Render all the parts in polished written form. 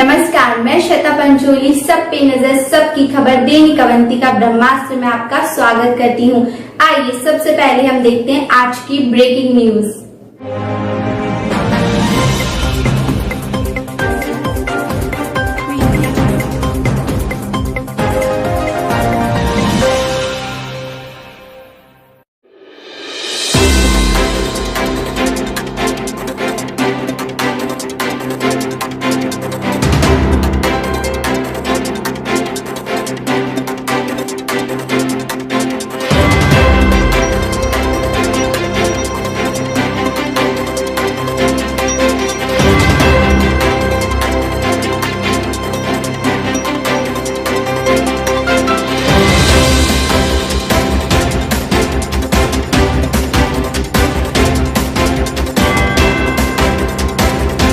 नमस्कार, मैं श्वेता पंचोली। सब पे नजर, सबकी खबर दैनिक अवंतिका ब्रह्मास्त्र में आपका स्वागत करती हूँ। आइए सबसे पहले हम देखते हैं आज की ब्रेकिंग न्यूज।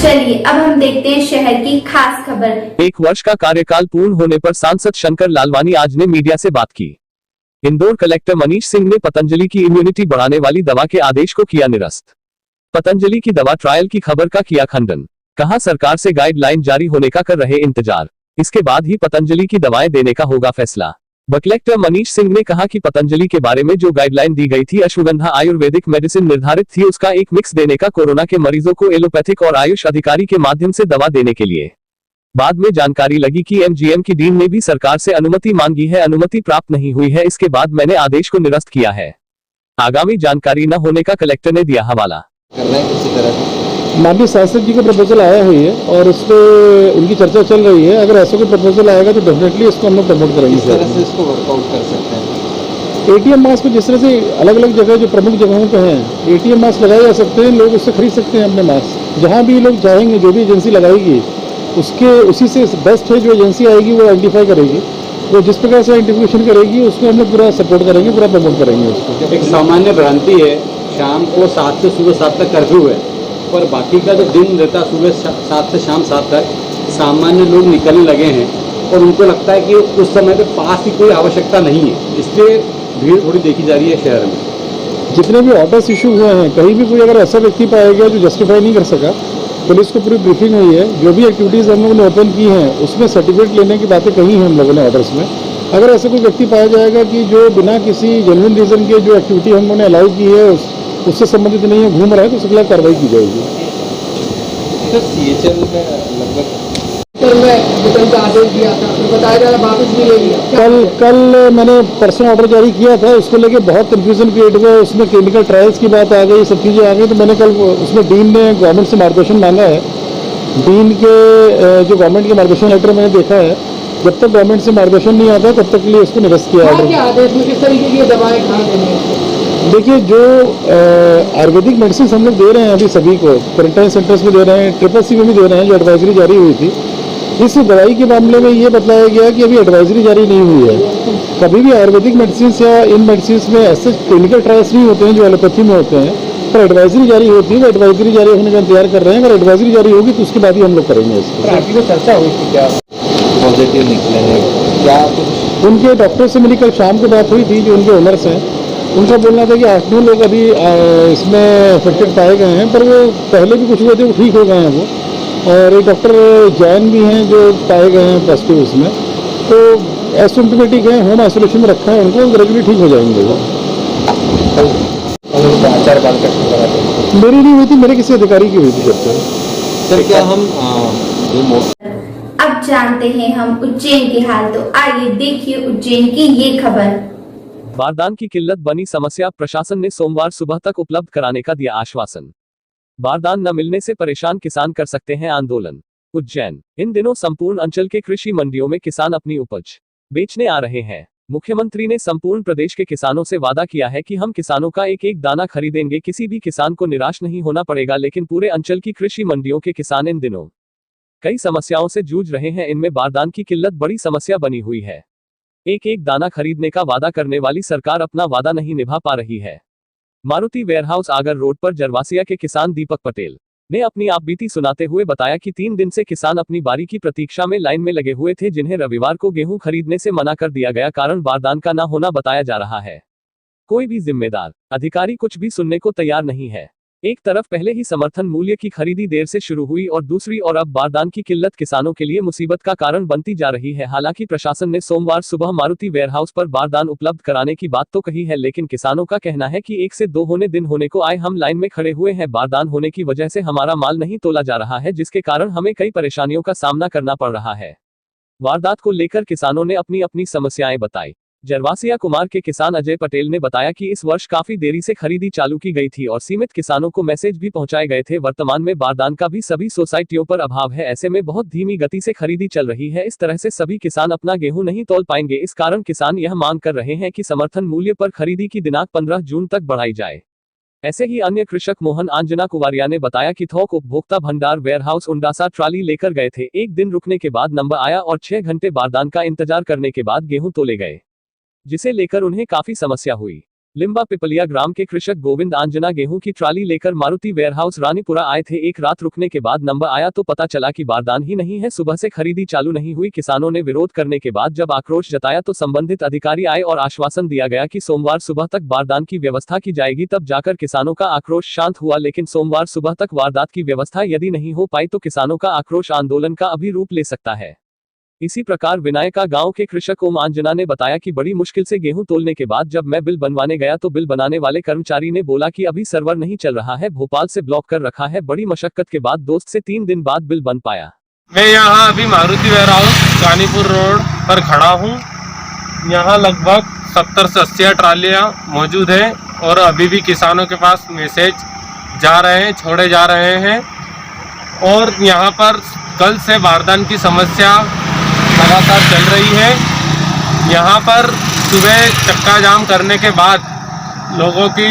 चलिए अब हम देखते हैं शहर की खास खबर। 1 वर्ष का कार्यकाल पूर्ण होने पर सांसद शंकर लालवानी आज ने मीडिया से बात की। इंदौर कलेक्टर मनीष सिंह ने पतंजलि की इम्यूनिटी बढ़ाने वाली दवा के आदेश को किया निरस्त। पतंजलि की दवा ट्रायल की खबर का किया खंडन। कहा सरकार से गाइडलाइन जारी होने का कर रहे इंतजार, इसके बाद ही पतंजलि की दवाएं देने का होगा फैसला। कलेक्टर मनीष सिंह ने कहा कि पतंजलि के बारे में जो गाइडलाइन दी गई थी अश्वगंधा आयुर्वेदिक मेडिसिन निर्धारित थी, उसका एक मिक्स देने का कोरोना के मरीजों को एलोपैथिक और आयुष अधिकारी के माध्यम से दवा देने के लिए। बाद में जानकारी लगी कि एमजीएम की डीन ने भी सरकार से अनुमति मांगी है, अनुमति प्राप्त नहीं हुई है, इसके बाद मैंने आदेश को निरस्त किया है। आगामी जानकारी न होने का कलेक्टर ने दिया हवाला। माननीय सांसद जी का प्रपोजल आया हुई है और उस पर उनकी चर्चा चल रही है। अगर ऐसा कोई प्रपोजल आएगा तो डेफिनेटली इसको हम लोग प्रमोट करेंगे। किस तरह से इसको वर्कआउट कर सकते हैं? एटीएम मास्क को जिस तरह से अलग अलग जगह जो प्रमुख जगहों पे हैं एटीएम मास्क लगाए जा सकते हैं, लोग उससे खरीद सकते हैं अपने मास्क। जहाँ भी लोग चाहेंगे, जो भी एजेंसी लगाएगी उसके उसी से बेस्ट है जो एजेंसी आएगी वो आइडेंटिफाई करेगी, वो जिस प्रकार से आइडेंटिफिकेशन करेगी उसको हम लोग पूरा सपोर्ट करेंगे, पूरा प्रमोट करेंगे उसको। एक सामान्य भ्रांति है, शाम को 7 से सुबह 7 तक कर्फ्यू है और बाकी का जो दिन रहता सुबह 7 से शाम 7 तक सामान्य लोग निकलने लगे हैं और उनको लगता है कि उस समय पे पास की कोई आवश्यकता नहीं है, इसलिए भीड़ थोड़ी देखी जा रही है शहर में। जितने भी ऑर्डर्स इशू हुए हैं, कहीं भी कोई अगर ऐसा व्यक्ति पाया गया जो जस्टिफाई नहीं कर सका, पुलिस को पूरी ब्रीफिंग हुई है। जो भी एक्टिविटीज़ हम लोगों ने ओपन की हैं उसमें सर्टिफिकेट लेने की बातें कही हैं हम लोगों ने ऑर्डर्स में। अगर ऐसा कोई व्यक्ति पाया जाएगा कि जो बिना किसी जेन्युइन रीज़न के जो एक्टिविटी हम लोगों ने अलाउ की है उससे संबंधित नहीं है, घूम रहा है, तो उसके खिलाफ कार्रवाई की जाएगी। सर सीएचएल में लगभग का आदेश दिया था, तो बताया जा रहा वापस भी ले लिया। कल मैंने परसों ऑर्डर जारी किया था, उसको लेके बहुत कंफ्यूजन क्रिएट हुआ। उसमें क्लिनिकल ट्रायल्स की बात आ गई, सब चीज़ें आ गई, तो मैंने कल उसमें डीन ने गवर्नमेंट से मार्गदर्शन मांगा है। डीन के जो गवर्नमेंट के मार्गदर्शन लेटर मैंने देखा है, जब तक गवर्नमेंट से मार्गदर्शन नहीं आता तब तक के लिए उसको निरस्त किया ऑर्डर। क्या आदेश में किस तरीके की दवाएं कहाँ देनी है? देखिए, जो आयुर्वेदिक मेडिसिन हम लोग दे रहे हैं अभी सभी को क्वारंटाइन सेंटर्स में दे रहे हैं, CCC में भी दे रहे हैं, जो एडवाइजरी जारी हुई थी। इस दवाई के मामले में ये बताया गया कि अभी एडवाइजरी जारी नहीं हुई है। कभी भी आयुर्वेदिक मेडिसिन या इन मेडिसिन में ऐसे क्लिनिकल ट्रायल्स नहीं होते हैं जो एलोपैथी में होते हैं, पर एडवाइजरी जारी होती है। वो एडवाइजरी जारी होने का इंतजार कर रहे हैं। अगर एडवाइजरी जारी होगी तो उसके बाद ही हम लोग करेंगे इसको। चर्चा हुई थी क्या पॉजिटिव निकले हैं, क्या कुछ उनके डॉक्टर से मेरी कल शाम को बात हुई थी, जो उनके ओनर्स हैं। उनका बोलना था कि 8-9 लोग अभी इसमें अफेक्टेड पाए गए हैं, पर वो पहले भी कुछ हुए थे, वो ठीक हो गए हैं वो। और एक डॉक्टर जैन भी हैं जो पाए गए हैं पॉजिटिव उसमें, तो एसिम्प्टोमेटिक है, होम आइसोलेशन में रखा है उनको, ग्रेजुअली ठीक हो जाएंगे वो। मेरी नहीं हुई थी, मेरे किसी अधिकारी की हुई थी जब तक। सर क्या हम अब जानते हैं हम उज्जैन के हाल, तो आइए देखिए उज्जैन की ये खबर। बारदान की किल्लत बनी समस्या, प्रशासन ने सोमवार सुबह तक उपलब्ध कराने का दिया आश्वासन। बारदान न मिलने से परेशान किसान कर सकते हैं आंदोलन। उज्जैन, इन दिनों संपूर्ण अंचल के कृषि मंडियों में किसान अपनी उपज बेचने आ रहे हैं। मुख्यमंत्री ने संपूर्ण प्रदेश के किसानों से वादा किया है कि हम किसानों का एक एक दाना खरीदेंगे, किसी भी किसान को निराश नहीं होना पड़ेगा। लेकिन पूरे अंचल की कृषि मंडियों के किसान इन दिनों कई समस्याओं से जूझ रहे हैं। इनमें बारदान की किल्लत बड़ी समस्या बनी हुई है। एक एक दाना खरीदने का वादा करने वाली सरकार अपना वादा नहीं निभा पा रही है। मारुति वेयरहाउस आगर रोड पर जरवासिया के किसान दीपक पटेल ने अपनी आपबीती सुनाते हुए बताया कि 3 दिन से किसान अपनी बारी की प्रतीक्षा में लाइन में लगे हुए थे, जिन्हें रविवार को गेहूं खरीदने से मना कर दिया गया, कारण बारदान का न होना बताया जा रहा है। कोई भी जिम्मेदार अधिकारी कुछ भी सुनने को तैयार नहीं है। एक तरफ पहले ही समर्थन मूल्य की खरीदी देर से शुरू हुई और दूसरी ओर अब बारदान की किल्लत किसानों के लिए मुसीबत का कारण बनती जा रही है। हालांकि प्रशासन ने सोमवार सुबह मारुति वेयरहाउस पर बारदान उपलब्ध कराने की बात तो कही है, लेकिन किसानों का कहना है कि 1 से 2 दिन होने को आए हम लाइन में खड़े हुए हैं। बारदान होने की वजह से हमारा माल नहीं तोला जा रहा है, जिसके कारण हमें कई परेशानियों का सामना करना पड़ रहा है। वारदात को लेकर किसानों ने अपनी अपनी समस्याएं बताई। जरवासिया कुमार के किसान अजय पटेल ने बताया कि इस वर्ष काफी देरी से खरीदी चालू की गई थी और सीमित किसानों को मैसेज भी पहुंचाए गए थे। वर्तमान में बारदान का भी सभी सोसाइटियों पर अभाव है, ऐसे में बहुत धीमी गति से खरीदी चल रही है। इस तरह से सभी किसान अपना गेहूं नहीं तौल पाएंगे। इस कारण किसान यह मांग कर रहे हैं कि समर्थन मूल्य पर खरीदी की दिनांक 15 जून तक बढ़ाई जाए। ऐसे ही अन्य कृषक मोहन आंजना कुवारिया ने बताया कि थोक उपभोक्ता भंडार वेयरहाउस उंडासा ट्राली लेकर गए थे। 1 दिन रुकने के बाद नंबर आया और 6 घंटे बारदान का इंतजार करने के बाद गेहूं तोले गए, जिसे लेकर उन्हें काफी समस्या हुई। लिम्बा पिपलिया ग्राम के कृषक गोविंद आंजना गेहूं की ट्राली लेकर मारुति वेयरहाउस रानीपुरा आए थे। एक रात रुकने के बाद नंबर आया तो पता चला कि बारदान ही नहीं है। सुबह से खरीदी चालू नहीं हुई। किसानों ने विरोध करने के बाद जब आक्रोश जताया तो संबंधित अधिकारी आए और आश्वासन दिया गया कि सोमवार सुबह तक बारदान की व्यवस्था की जाएगी। तब जाकर किसानों का आक्रोश शांत हुआ, लेकिन सोमवार सुबह तक वारदात की व्यवस्था यदि नहीं हो पाई तो किसानों का आक्रोश आंदोलन का भी रूप ले सकता है। इसी प्रकार विनायका गांव के कृषक ओम आंजना ने बताया कि बड़ी मुश्किल से गेहूं तोलने के बाद जब मैं बिल बनवाने गया तो बिल बनाने वाले कर्मचारी ने बोला कि अभी सर्वर नहीं चल रहा है, भोपाल से ब्लॉक कर रखा है। बड़ी मशक्कत के बाद दोस्त से 3 दिन बाद बिल बन पाया। मैं यहाँ अभी मारुति वेयरहाउस रानीपुर रोड पर खड़ा हूँ। यहाँ लगभग 70 से 80 ट्रालियाँ मौजूद हैं और अभी भी किसानों के पास मैसेज जा रहे हैं, छोड़े जा रहे हैं। और यहाँ पर कल से बारदान की समस्या लगातार चल रही है। यहाँ पर सुबह चक्का जाम करने के बाद लोगों की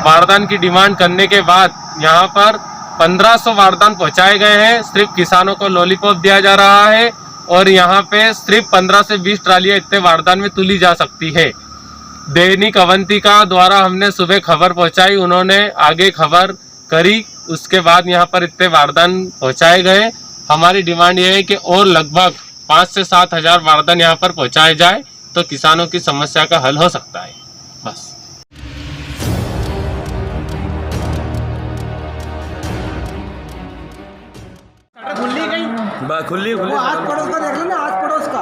बारदान की डिमांड करने के बाद यहाँ पर 1500 बारदान पहुँचाए गए हैं। सिर्फ किसानों को लॉलीपॉप दिया जा रहा है और यहाँ पे सिर्फ 15 से 20 ट्रालियाँ इतने बारदान में तुली जा सकती है। दैनिक अवंतिका द्वारा हमने सुबह खबर पहुँचाई, उन्होंने आगे खबर करी, उसके बाद यहाँ पर इतने बारदान पहुँचाए गए। हमारी डिमांड ये है कि और लगभग 5 से 7 हजार बारदान यहाँ पर पहुँचाए जाए तो किसानों की समस्या का हल हो सकता है। बस खुली वो आस पड़ोस का देख लो ना, आस पड़ोस का।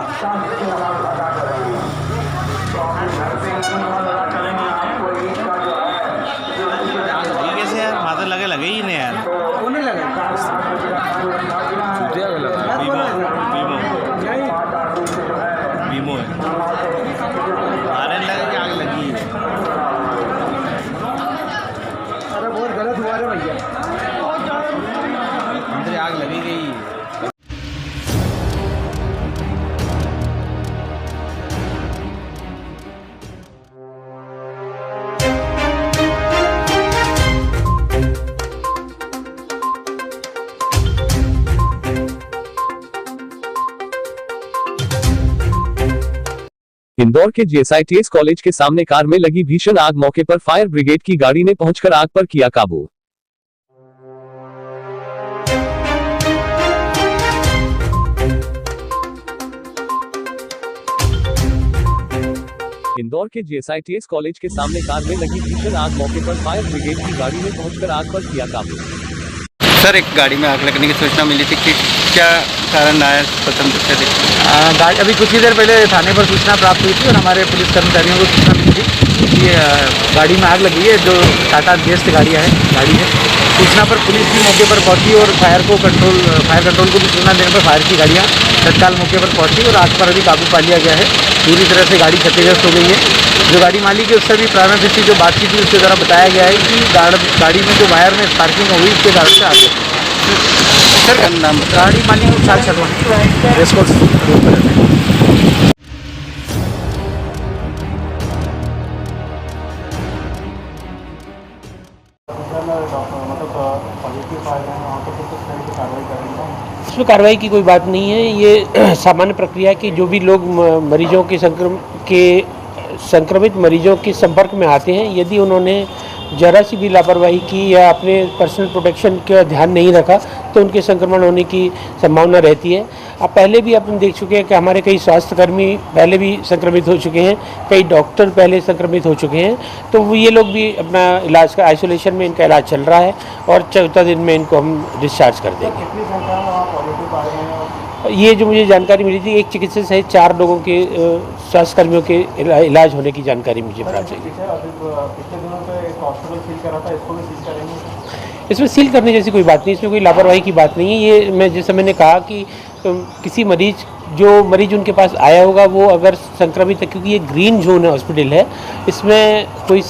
कैसे यार माता लगे ही नहीं यार, होने लगे बीमो है लगे कि आग लगी है। अरे बहुत गलत हुआ रे भैया, अंदर आग लगी गई। इंदौर के जीएसआईटीएस कॉलेज के सामने कार में लगी भीषण आग, मौके पर फायर ब्रिगेड की गाड़ी ने पहुंचकर आग पर किया काबू। इंदौर के जीएसआईटीएस कॉलेज के सामने कार में लगी भीषण आग, मौके पर फायर ब्रिगेड की गाड़ी ने पहुंचकर आग पर किया काबू। सर, एक गाड़ी में आग लगने की सूचना मिली थी कि क्या कारण आया, स्वतंत्र से गाड़ी अभी कुछ ही देर पहले थाने पर सूचना प्राप्त हुई थी और हमारे पुलिस कर्मचारियों को सूचना मिली थी कि गाड़ी में आग लगी है, जो टाटा गैस की गाड़ी है। सूचना पर पुलिस भी मौके पर पहुंची और फायर कंट्रोल को भी सूचना देने पर फायर की गाड़ियां तत्काल मौके पर पहुंची और आग पर अभी काबू पा लिया गया है। पूरी तरह से गाड़ी क्षतिग्रस्त हो गई है। जो गाड़ी मालिक है उससे भी प्रारंभ से जो बातचीत हुई उसके द्वारा बताया गया है कि गाड़ी में जो वायर में स्पार्किंग हुई उसके कारण से आग लगी। सर, नाम गाड़ी मालिक विशाल शर्मा, रेसकोर्स रोड पर रहते हैं। इसमें कार्रवाई की कोई बात नहीं है। ये सामान्य प्रक्रिया है कि जो भी लोग मरीजों के संक्रमण के संक्रमित मरीजों के संपर्क में आते हैं, यदि उन्होंने ज़रा सी भी लापरवाही की या अपने पर्सनल प्रोटेक्शन का ध्यान नहीं रखा तो उनके संक्रमण होने की संभावना रहती है। अब पहले भी अपन देख चुके हैं कि हमारे कई स्वास्थ्यकर्मी पहले भी संक्रमित हो चुके हैं, कई डॉक्टर पहले संक्रमित हो चुके हैं, तो ये लोग भी अपना इलाज का आइसोलेशन में इनका इलाज चल रहा है और 14 दिन में इनको हम डिस्चार्ज कर देंगे। ये जो मुझे जानकारी मिली थी, एक चिकित्सक सहित 4 लोगों के स्वास्थ्यकर्मियों के इलाज होने की जानकारी मुझे प्राप्त हुई। इसमें सील करने जैसी कोई बात नहीं, इसमें कोई लापरवाही की बात नहीं है। ये मैं जैसे मैंने कहा कि किसी मरीज उनके पास आया होगा वो अगर संक्रमित है, क्योंकि ये ग्रीन जोन है हॉस्पिटल है, इसमें कोई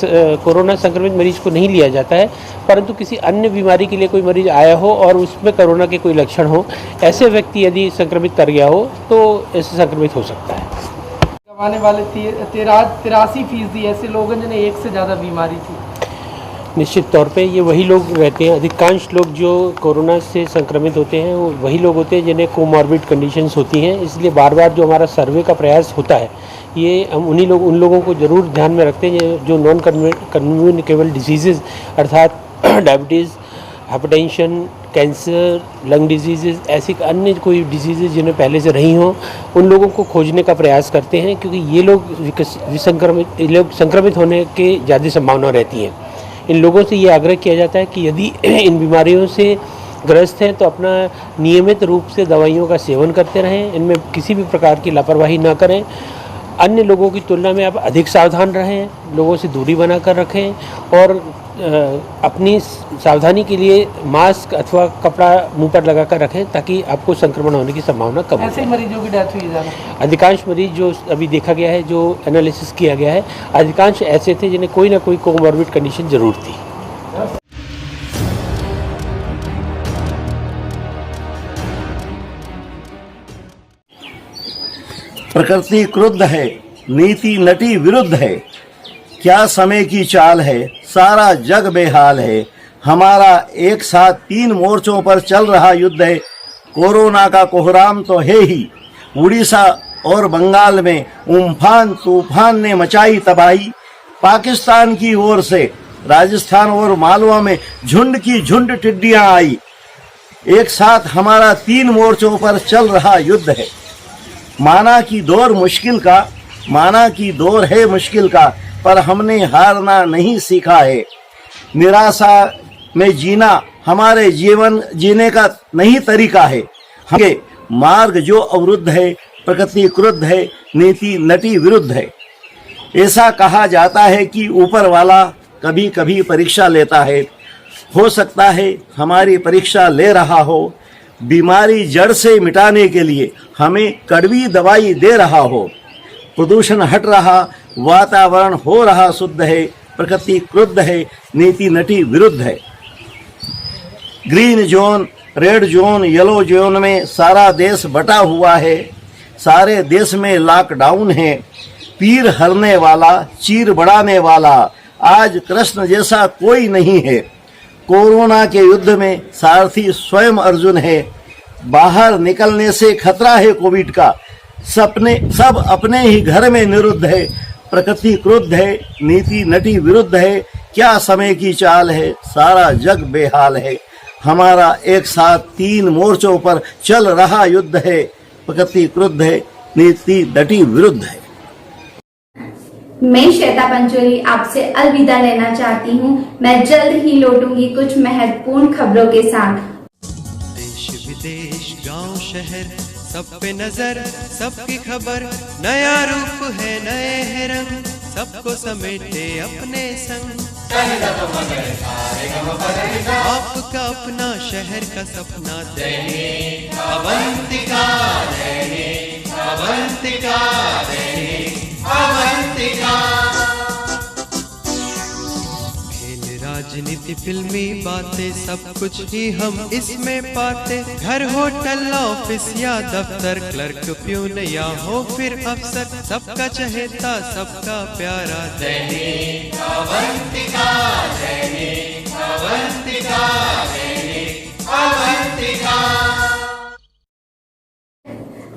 कोरोना संक्रमित मरीज को नहीं लिया जाता है, परंतु किसी अन्य बीमारी के लिए कोई मरीज आया हो और उसमें कोरोना के कोई लक्षण हो, ऐसे व्यक्ति यदि संक्रमित कर गया हो तो ऐसे संक्रमित हो सकता है। कमाने वाले 83% ऐसे लोग हैं जिन्हें एक से ज़्यादा बीमारी थी। निश्चित तौर पे ये वही लोग रहते हैं, अधिकांश लोग जो कोरोना से संक्रमित होते हैं वो वही लोग होते हैं जिन्हें कोमॉर्बिड कंडीशंस होती हैं। इसलिए बार बार जो हमारा सर्वे का प्रयास होता है, ये हम उन लोगों को ज़रूर ध्यान में रखते हैं जो नॉन कम्युनिकेबल डिजीज़ अर्थात diabetes, hypertension, cancer, lung disease, ऐसी अन्य कोई डिजीज़ जिन्हें पहले से रही हों, उन लोगों को खोजने का प्रयास करते हैं, क्योंकि ये लोग संक्रमित होने के ज़्यादा संभावना रहती है। इन लोगों से ये आग्रह किया जाता है कि यदि इन बीमारियों से ग्रस्त हैं तो अपना नियमित रूप से दवाइयों का सेवन करते रहें, इनमें किसी भी प्रकार की लापरवाही ना करें, अन्य लोगों की तुलना में आप अधिक सावधान रहें, लोगों से दूरी बनाकर रखें और अपनी सावधानी के लिए मास्क अथवा कपड़ा मुंह पर लगाकर रखें ताकि आपको संक्रमण होने की संभावना कम हो। ऐसे मरीजों की डेथ हुई ज़्यादा? अधिकांश मरीज जो अभी देखा गया है, जो एनालिसिस किया गया है, अधिकांश ऐसे थे जिन्हें कोई ना कोई कोमॉर्बिड कंडीशन जरूर थी। प्रकृति क्रुद्ध है, नीति नटी विरुद्ध है, क्या समय की चाल है, सारा जग बेहाल है। हमारा एक साथ 3 मोर्चों पर चल रहा युद्ध है, कोरोना का कोहराम तो है ही। उड़ीसा और बंगाल में उम्फान तूफान ने मचाई तबाही, पाकिस्तान की ओर से राजस्थान और मालवा में झुंड की झुंड टिड्डियां आई। एक साथ हमारा 3 मोर्चों पर चल रहा युद्ध है। माना कि दौर है मुश्किल का, पर हमने हारना नहीं सीखा है। निराशा में जीना हमारे जीवन जीने का नहीं तरीका है। हमारे मार्ग जो अवरुद्ध है, प्रकृति क्रुद्ध है, नीति नटी विरुद्ध है। ऐसा कहा जाता है कि ऊपर वाला कभी कभी परीक्षा लेता है। हो सकता है हमारी परीक्षा ले रहा हो, बीमारी जड़ से मिटाने के लिए हमें कड़वी दवाई दे रहा हो। प्रदूषण हट रहा, वातावरण हो रहा शुद्ध है, प्रकृति क्रुद्ध है, नीति नटी विरुद्ध है। Green zone, red zone, yellow zone में सारा देश बटा हुआ है। सारे देश में लॉकडाउन है। पीर हरने वाला, चीर बढ़ाने वाला आज कृष्ण जैसा कोई नहीं है। कोरोना के युद्ध में सारथी स्वयं अर्जुन है। बाहर निकलने से खतरा है कोविड का, सब अपने ही घर में निरुद्ध है। प्रकृति क्रुद्ध है, नीति नटी विरुद्ध है, क्या समय की चाल है, सारा जग बेहाल है। हमारा एक साथ 3 मोर्चों पर चल रहा युद्ध है, प्रकृति क्रुद्ध है, नीति नटी विरुद्ध है। मैं श्वेता पंचोली आपसे अलविदा लेना चाहती हूँ। मैं जल्द ही लौटूंगी कुछ महत्वपूर्ण खबरों के साथ। देश विदेश गांव शहर सब पे नजर, सबकी खबर, नया रूप है नए है रंग, सबको समेटे अपने संग। आपका अपना शहर का सपना दैनिक अवंतिका, दैनिक अवंतिका, दैनिक अवंतिका। राजनीति, फिल्मी बातें, सब कुछ ही हम इसमें पाते। घर, होटल, ऑफिस या दफ्तर, क्लर्क, प्यून या हो फिर अफसर, सबका चहेता, सबका प्यारा दैनिक अवंतिका, दैनिक अवंतिका, दैनिक अवंतिका।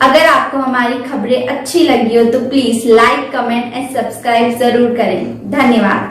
अगर आपको हमारी खबरें खबरें अच्छी लगी हो तो please like, comment and subscribe जरूर करें। धन्यवाद।